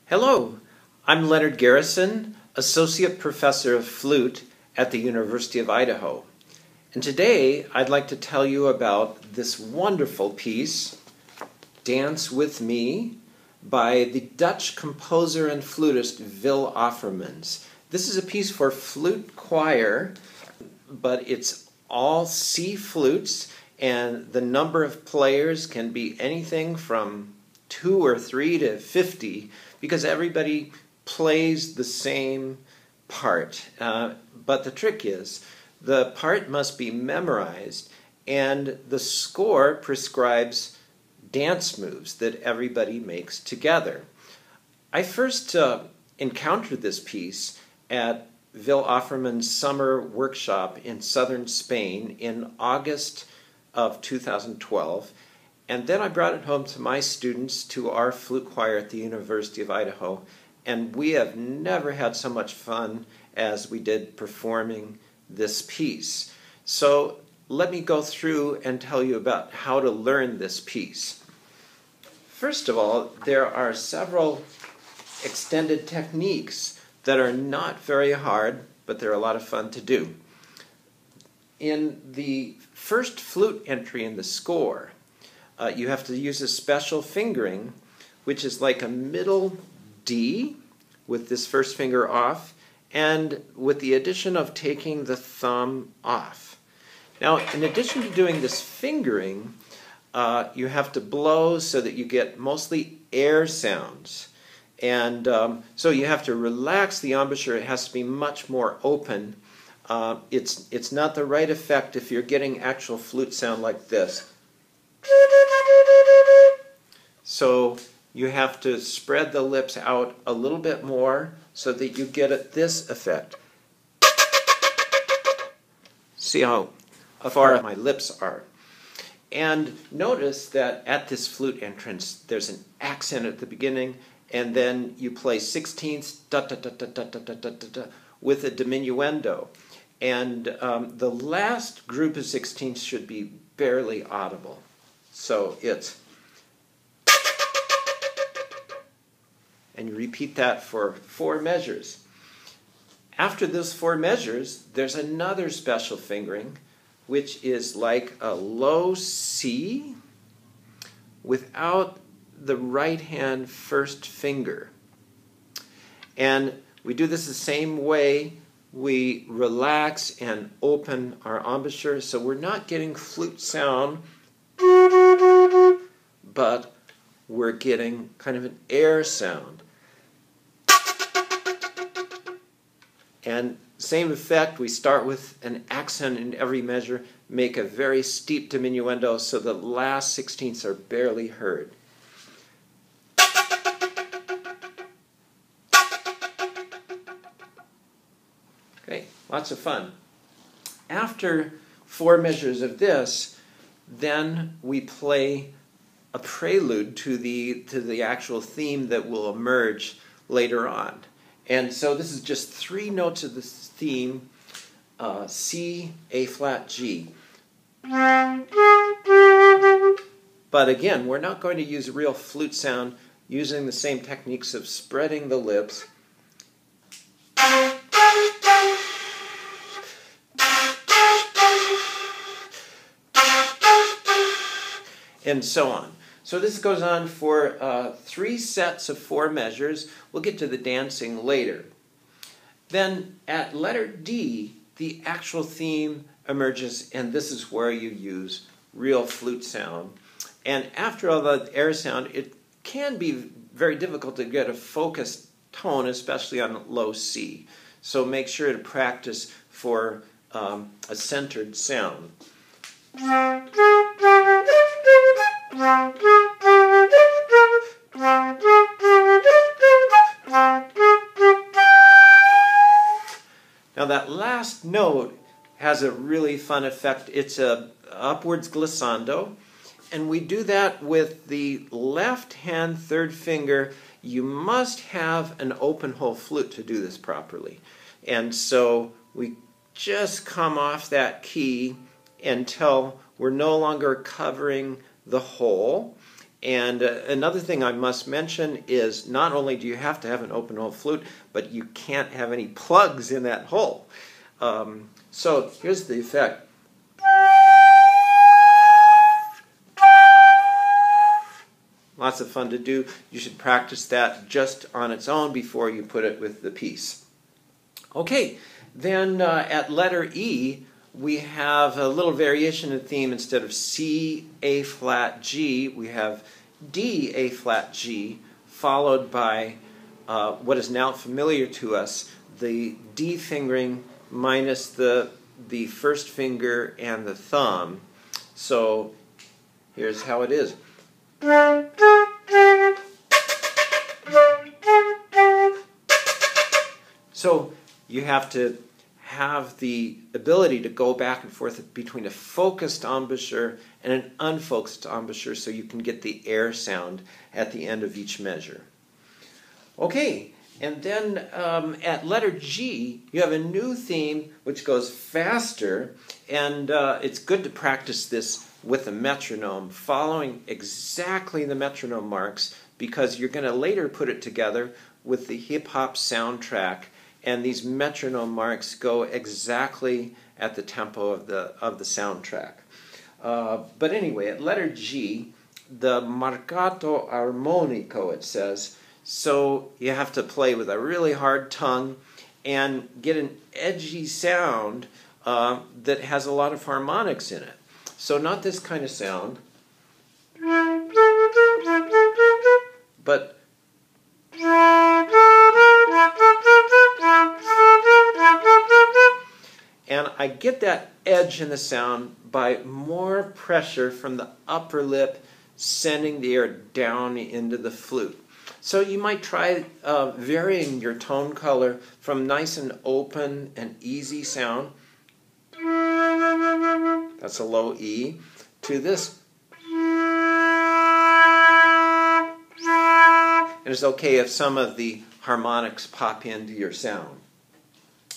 Hello, I'm Leonard Garrison, Associate Professor of Flute at the University of Idaho. And today I'd like to tell you about this wonderful piece, Dance With Me, by the Dutch composer and flutist Wil Offermans. This is a piece for flute choir, but it's all C flutes, and the number of players can be anything from 2 or 3 to 50, because everybody plays the same part. But the trick is, the part must be memorized, and the score prescribes dance moves that everybody makes together. I first encountered this piece at Wil Offermans' summer workshop in southern Spain in August of 2012. And then I brought it home to my students, to our flute choir at the University of Idaho, and we have never had so much fun as we did performing this piece. So let me go through and tell you about how to learn this piece. First of all, there are several extended techniques that are not very hard, but they're a lot of fun to do. In the first flute entry in the score, you have to use a special fingering, which is like a middle D with this first finger off, and with the addition of taking the thumb off. Now, in addition to doing this fingering, you have to blow so that you get mostly air sounds. And so you have to relax the embouchure. It has to be much more open. It's not the right effect if you're getting actual flute sound like this. So you have to spread the lips out a little bit more so that you get this effect. See how far my lips are. And notice that at this flute entrance, there's an accent at the beginning, and then you play 16ths da da da da da da da da da with a diminuendo. And the last group of 16ths should be barely audible. So it's, and you repeat that for 4 measures. After those 4 measures, there's another special fingering, which is like a low C without the right hand first finger. And we do this the same way. We relax and open our embouchure, so we're not getting flute sound, but we're getting kind of an air sound. And same effect, we start with an accent in every measure, make a very steep diminuendo so the last 16ths are barely heard. Okay, lots of fun. After 4 measures of this, then we play a prelude to the actual theme that will emerge later on. And so this is just 3 notes of this theme, C, A flat, G. But again, we're not going to use real flute sound using the same techniques of spreading the lips. And so on. So this goes on for 3 sets of 4 measures. We'll get to the dancing later. Then at letter D, the actual theme emerges, and this is where you use real flute sound. And after all the air sound, it can be very difficult to get a focused tone, especially on low C. So make sure to practice for a centered sound. Now that last note has a really fun effect. It's a upwards glissando, and we do that with the left hand third finger. You must have an open hole flute to do this properly. And so we just come off that key until we're no longer covering the hole, And another thing I must mention is not only do you have to have an open hole flute, but you can't have any plugs in that hole. So here's the effect. Lots of fun to do. You should practice that just on its own before you put it with the piece. Okay, then at letter E, we have a little variation in theme. Instead of C, A flat, G, we have D, A flat, G, followed by what is now familiar to us, the D fingering minus the first finger and the thumb. So here's how it is. So you have to have the ability to go back and forth between a focused embouchure and an unfocused embouchure so you can get the air sound at the end of each measure. Okay, and then at letter G, you have a new theme which goes faster, and it's good to practice this with a metronome, following exactly the metronome marks, because you're going to later put it together with the hip-hop soundtrack, and these metronome marks go exactly at the tempo of the soundtrack. But anyway, at letter G, the marcato armonico, it says, so you have to play with a really hard tongue and get an edgy sound that has a lot of harmonics in it. So not this kind of sound, but and I get that edge in the sound by more pressure from the upper lip sending the air down into the flute. So you might try varying your tone color from nice and open and easy sound, that's a low E, to this. And it's okay if some of the harmonics pop into your sound.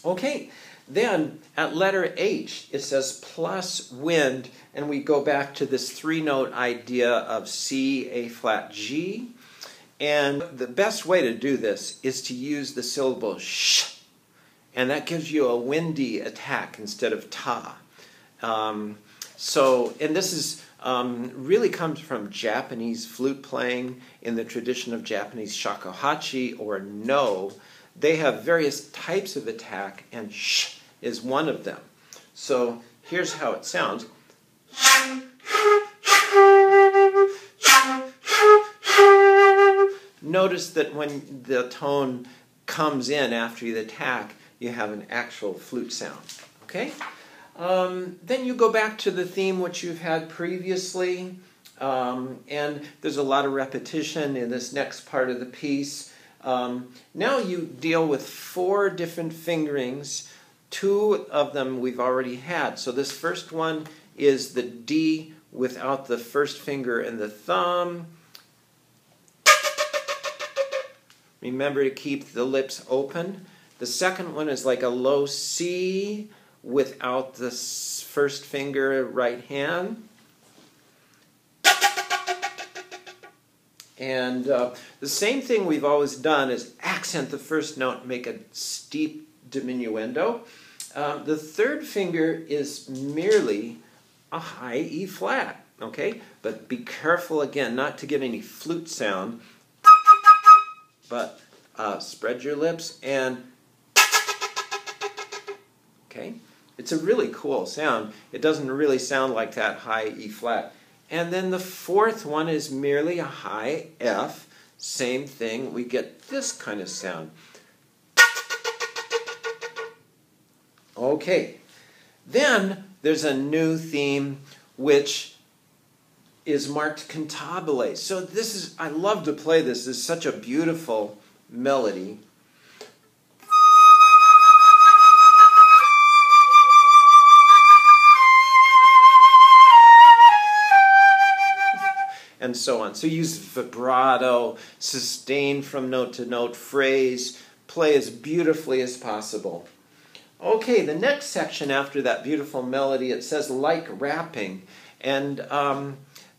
Okay, then at letter H, it says plus wind, and we go back to this three-note idea of C, A flat, G. And the best way to do this is to use the syllable sh, and that gives you a windy attack instead of ta. And this is really comes from Japanese flute playing in the tradition of Japanese shakuhachi or no. They have various types of attack, and sh is one of them. So here's how it sounds. Notice that when the tone comes in after the attack, you have an actual flute sound. Okay? Then you go back to the theme which you've had previously, and there's a lot of repetition in this next part of the piece. Now you deal with 4 different fingerings. 2 of them we've already had. So this first one is the D without the first finger and the thumb. Remember to keep the lips open. The second one is like a low C without the first finger, right hand. And the same thing we've always done is accent the first note, make a steep diminuendo. The third finger is merely a high E flat, okay? But be careful again not to get any flute sound, but spread your lips and okay? It's a really cool sound. It doesn't really sound like that high E flat. And then the fourth one is merely a high F. Same thing, we get this kind of sound. Okay, then there's a new theme which is marked cantabile. So this is, I love to play this. This is such a beautiful melody. And so on. So use vibrato, sustain from note to note, phrase, play as beautifully as possible. Okay, the next section after that beautiful melody, it says like rapping. And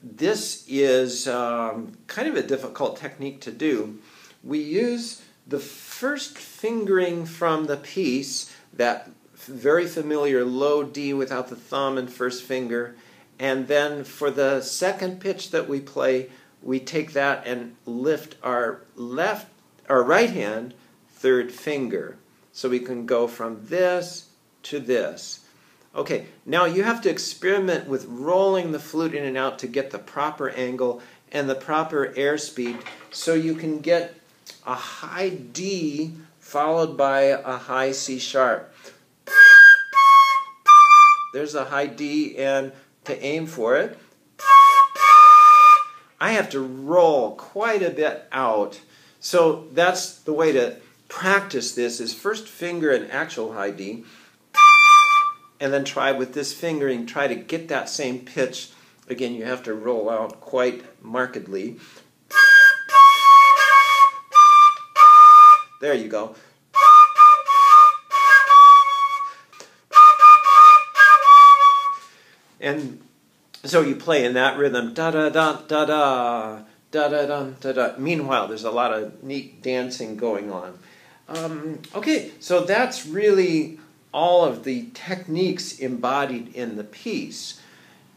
this is kind of a difficult technique to do. We use the first fingering from the piece, that very familiar low D without the thumb and first finger, and then for the second pitch that we play, we take that and lift our right hand third finger. So we can go from this to this. Okay, now you have to experiment with rolling the flute in and out to get the proper angle and the proper airspeed so you can get a high D followed by a high C sharp. There's a high D, and to aim for it, I have to roll quite a bit out. So that's the way to practice this, is first finger an actual high D, and then try with this fingering, try to get that same pitch. Again, you have to roll out quite markedly. There you go. And so you play in that rhythm, da-da-da-da-da, da-da-da-da-da. Meanwhile, there's a lot of neat dancing going on. Okay, so that's really all of the techniques embodied in the piece.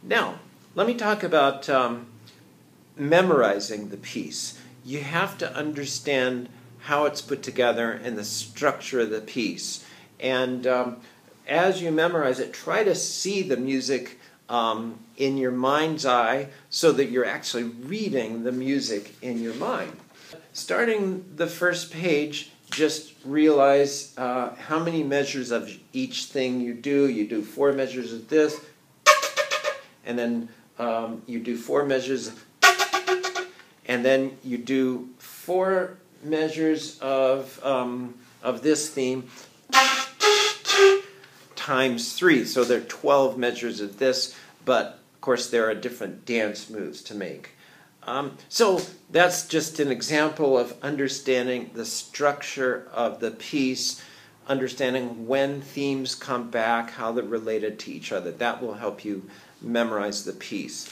Now, let me talk about memorizing the piece. You have to understand how it's put together and the structure of the piece. And as you memorize it, try to see the music in your mind's eye so that you're actually reading the music in your mind. Starting the first page, just realize how many measures of each thing you do. You do 4 measures of this, and then you do 4 measures, and then you do 4 measures of this theme times 3. So there are 12 measures of this, but of course there are different dance moves to make. So that's just an example of understanding the structure of the piece, understanding when themes come back, how they're related to each other. That will help you memorize the piece.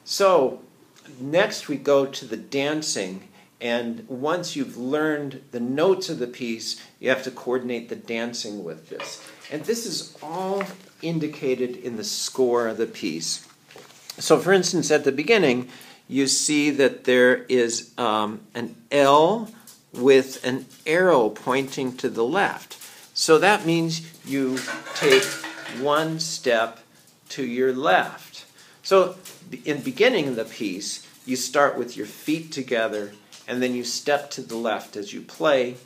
So next we go to the dancing, and once you've learned the notes of the piece, you have to coordinate the dancing with this. And this is all indicated in the score of the piece. So for instance, at the beginning, you see that there is an L with an arrow pointing to the left. So that means you take 1 step to your left. So in the beginning of the piece, you start with your feet together, and then you step to the left as you play.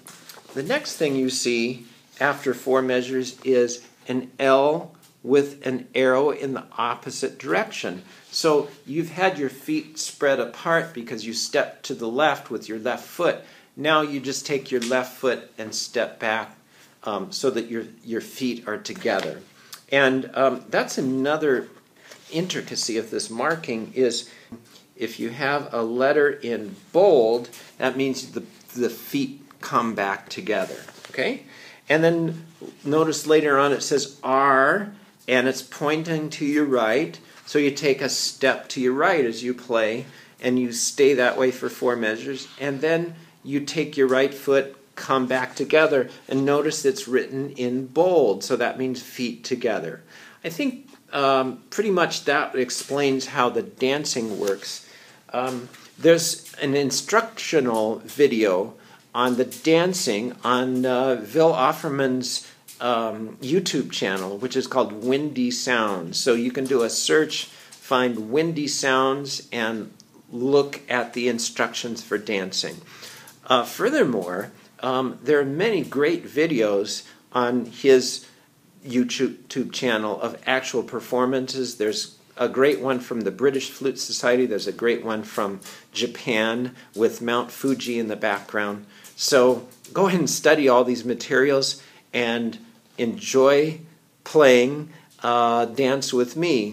The next thing you see after 4 measures is an L with an arrow in the opposite direction. So you've had your feet spread apart because you stepped to the left with your left foot. Now you just take your left foot and step back so that your feet are together. And that's another intricacy of this marking, is if you have a letter in bold, that means the feet come back together. Okay? And then notice later on it says R, and it's pointing to your right. So you take a step to your right as you play, and you stay that way for 4 measures. And then you take your right foot, come back together, and notice it's written in bold. So that means feet together. I think pretty much that explains how the dancing works. There's an instructional video on the dancing on Wil Offermans' YouTube channel, which is called Windy Sounds. So you can do a search, find Windy Sounds, and look at the instructions for dancing. Furthermore, there are many great videos on his YouTube channel of actual performances. There's a great one from the British Flute Society. There's a great one from Japan with Mount Fuji in the background. So go ahead and study all these materials and enjoy playing Dance with Me.